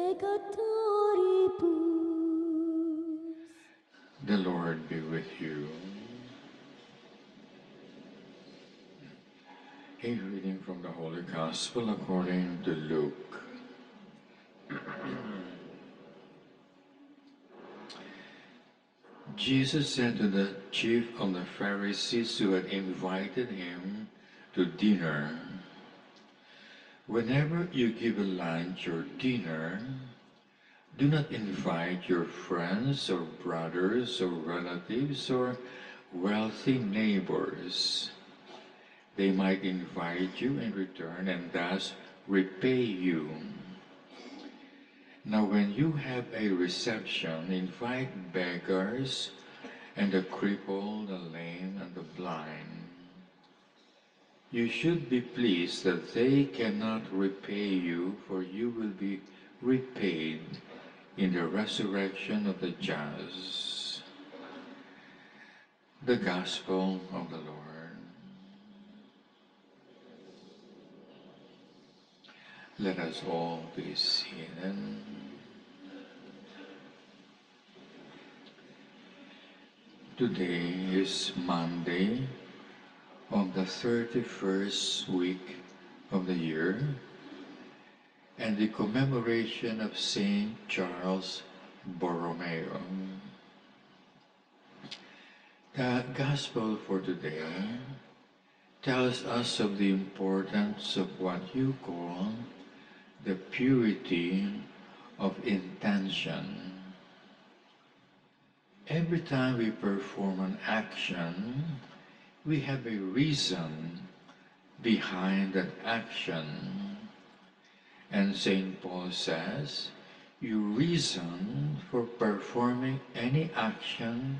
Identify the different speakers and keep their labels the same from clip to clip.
Speaker 1: peccatoribus.
Speaker 2: The Lord be with you. A reading from the Holy Gospel according to Luke. Jesus said to the chief of the Pharisees who had invited him to dinner, "Whenever you give a lunch or dinner, do not invite your friends or brothers or relatives or wealthy neighbors. They might invite you in return and thus repay you. Now when you have a reception, invite beggars and the crippled, the lame, and the blind. You should be pleased that they cannot repay you, for you will be repaid in the resurrection of the just." The Gospel of the Lord. Let us all be seated. Today is Monday of the 31st week of the year and the commemoration of Saint Charles Borromeo. The Gospel for today tells us of the importance of what you call the purity of intention. Every time we perform an action, we have a reason behind that action. And St. Paul says, your reason for performing any action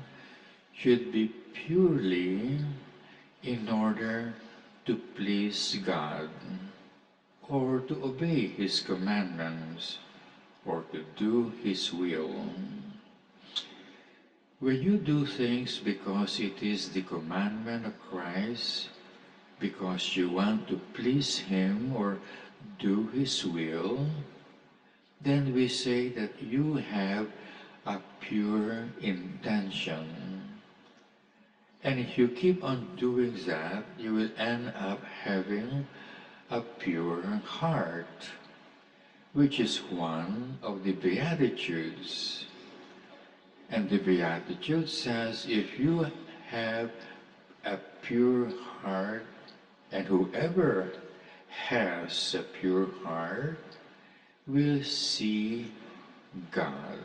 Speaker 2: should be purely in order to please God, or to obey His commandments, or to do His will. When you do things because it is the commandment of Christ, because you want to please Him or do His will, then we say that you have a pure intention. And if you keep on doing that, you will end up having a pure heart, which is one of the Beatitudes. And the Beatitude says, if you have a pure heart, and whoever has a pure heart will see God.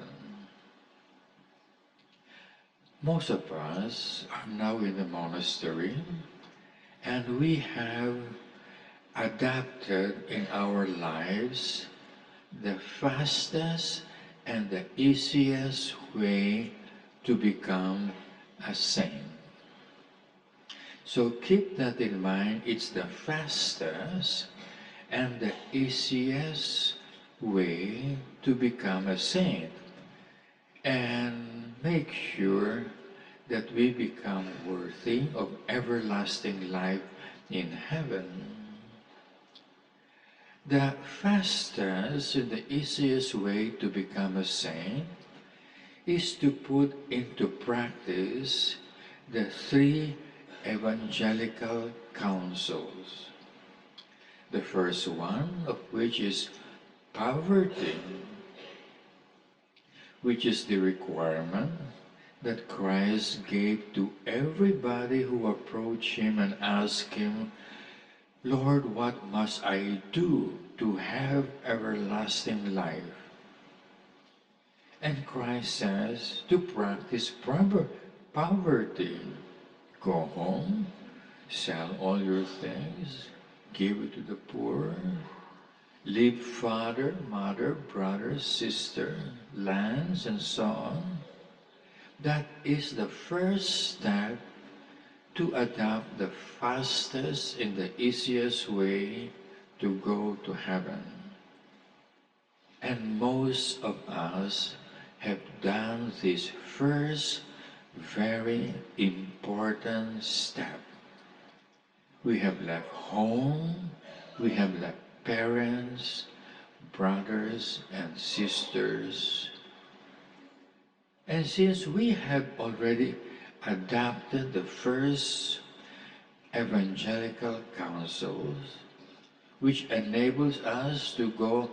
Speaker 2: Most of us are now in the monastery, and we have adapted in our lives the fastest and the easiest way to become a saint. So keep that in mind. It's the fastest and the easiest way to become a saint. And make sure that we become worthy of everlasting life in heaven. The fastest and the easiest way to become a saint is to put into practice the three evangelical counsels. The first one of which is poverty, which is the requirement that Christ gave to everybody who approached Him and asked Him, "Lord, what must I do to have everlasting life?" And Christ says to practice poverty. Go home, sell all your things, give it to the poor, leave father, mother, brother, sister, lands, and so on. That is the first step to adopt the fastest and the easiest way to go to heaven. And most of us have done this first very important step. We have left home, we have left parents, brothers and sisters. And since we have already adopted the first evangelical counsels, which enables us to go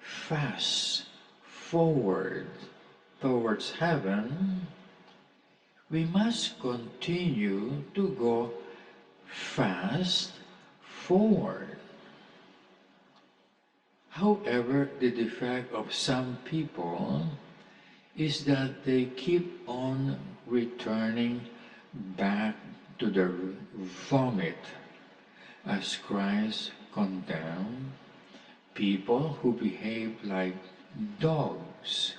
Speaker 2: fast forward towards heaven, we must continue to go fast forward. However, the defect of some people is that they keep on returning back to the vomit, as Christ condemned people who behave like dogs,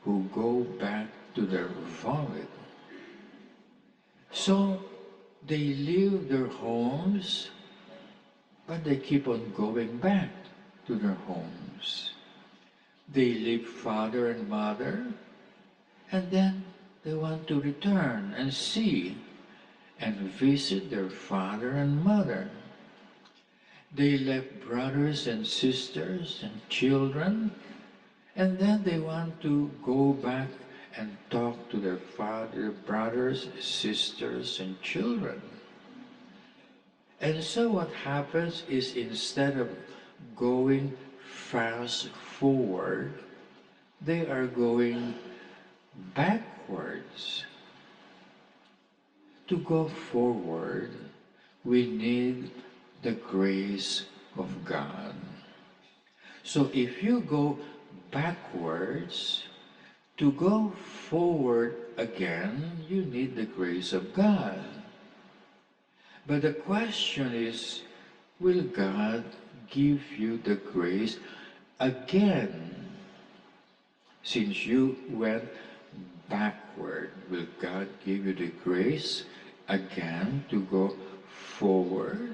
Speaker 2: who go back to their vomit. So they leave their homes, but they keep on going back to their homes. They leave father and mother, and then they want to return and see and visit their father and mother. They left brothers and sisters and children, and then they want to go back and talk to their father, brothers, sisters, and children. And so what happens is, instead of going fast forward, they are going backwards. To go forward, we need the grace of God. So if you go backwards, to go forward again, you need the grace of God. But the question is, will God give you the grace again? Since you went backward, will God give you the grace again to go forward?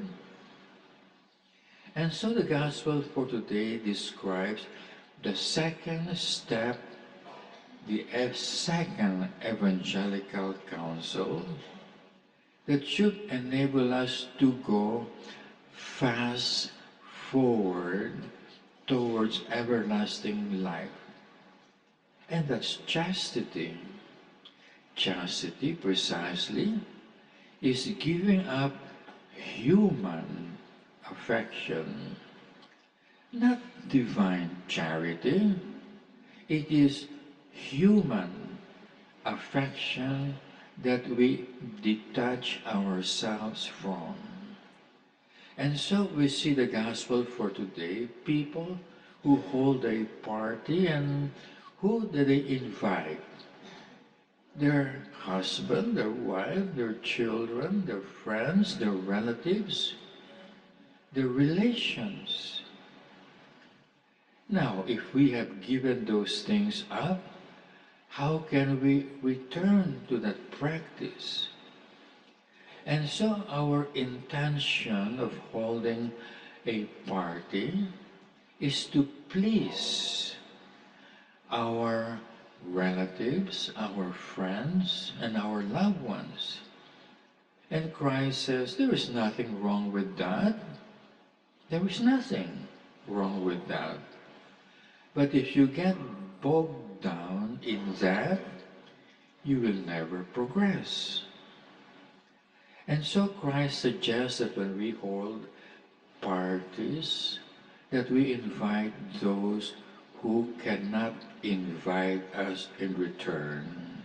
Speaker 2: And so the gospel for today describes the second step, the second evangelical counsel that should enable us to go fast forward towards everlasting life. And that's chastity. Chastity, precisely, is giving up human affection, not divine charity. It is human affection that we detach ourselves from. And so we see the gospel for today, people who hold a party, and who do they invite? Their husband, their wife, their children, their friends, their relatives, their relations. Now, if we have given those things up, how can we return to that practice? And so our intention of holding a party is to please our relatives, our friends, and our loved ones. And Christ says there is nothing wrong with that. There is nothing wrong with that. But if you get bogged down in that, you will never progress. And so Christ suggests that when we hold parties, that we invite those who cannot invite us in return.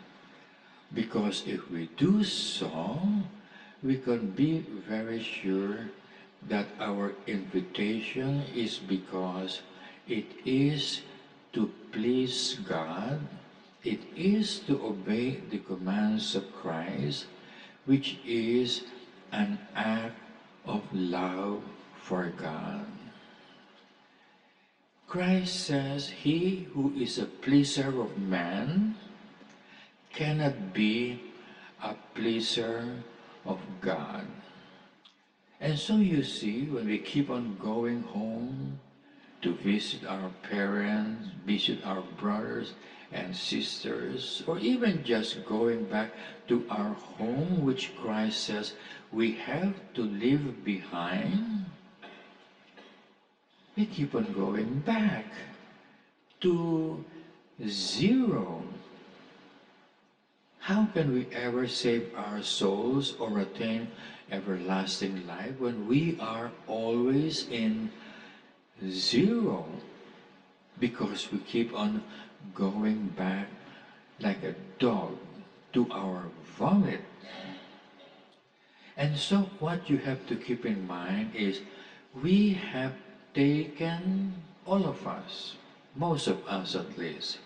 Speaker 2: Because if we do so, we can be very sure that our invitation is because it is to please God, it is to obey the commands of Christ, which is an act of love for God. Christ says he who is a pleaser of man cannot be a pleaser of God. And so you see, when we keep on going home to visit our parents, visit our brothers and sisters, or even just going back to our home, which Christ says we have to leave behind, we keep on going back. to zero. How can we ever save our souls or attain everlasting life when we are always in zero? Because we keep on going back like a dog to our vomit. And so what you have to keep in mind is we have taken, all of us, most of us at least,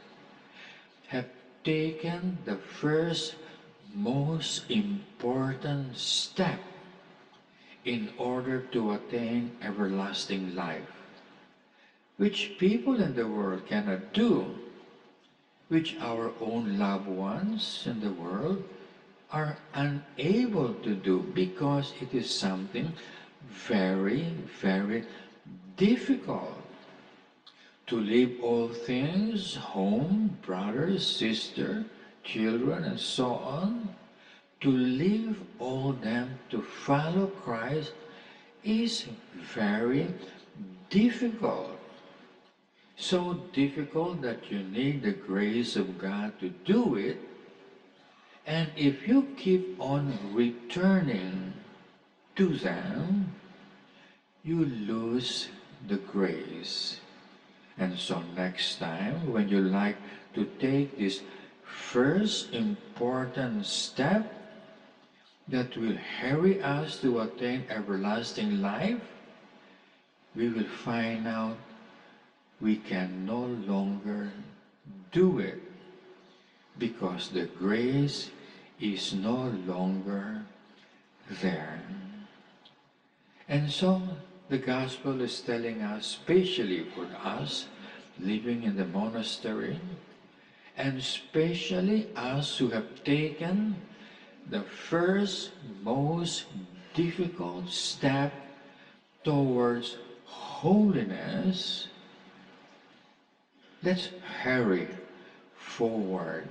Speaker 2: have taken the first most important step in order to attain everlasting life, which people in the world cannot do, which our own loved ones in the world are unable to do because it is something very, very difficult to leave all things, home, brothers, sister, children, and so on, to leave all them to follow Christ is very difficult. So difficult that you need the grace of God to do it. And if you keep on returning to them, you lose the grace. And so next time, when you like to take this first important step that will hurry us to attain everlasting life, we will find out we can no longer do it because the grace is no longer there. And so the gospel is telling us, especially for us living in the monastery, and especially us who have taken the first most difficult step towards holiness, let's hurry forward.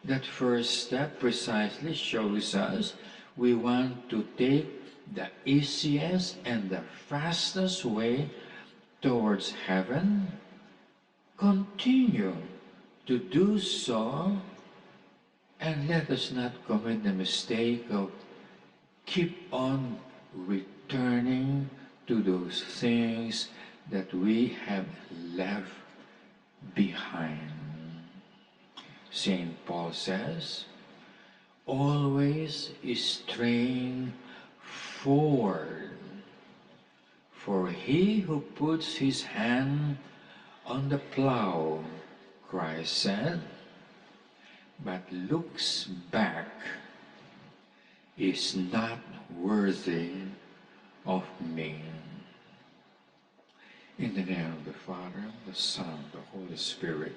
Speaker 2: That first step precisely shows us we want to take the easiest and the fastest way towards heaven. Continue to do so, and let us not commit the mistake of keep on returning to those things that we have left behind. St. Paul says, always strain forward, for he who puts his hand on the plow, Christ said, but looks back is not worthy of me. In the name of the Father, the Son, the Holy Spirit.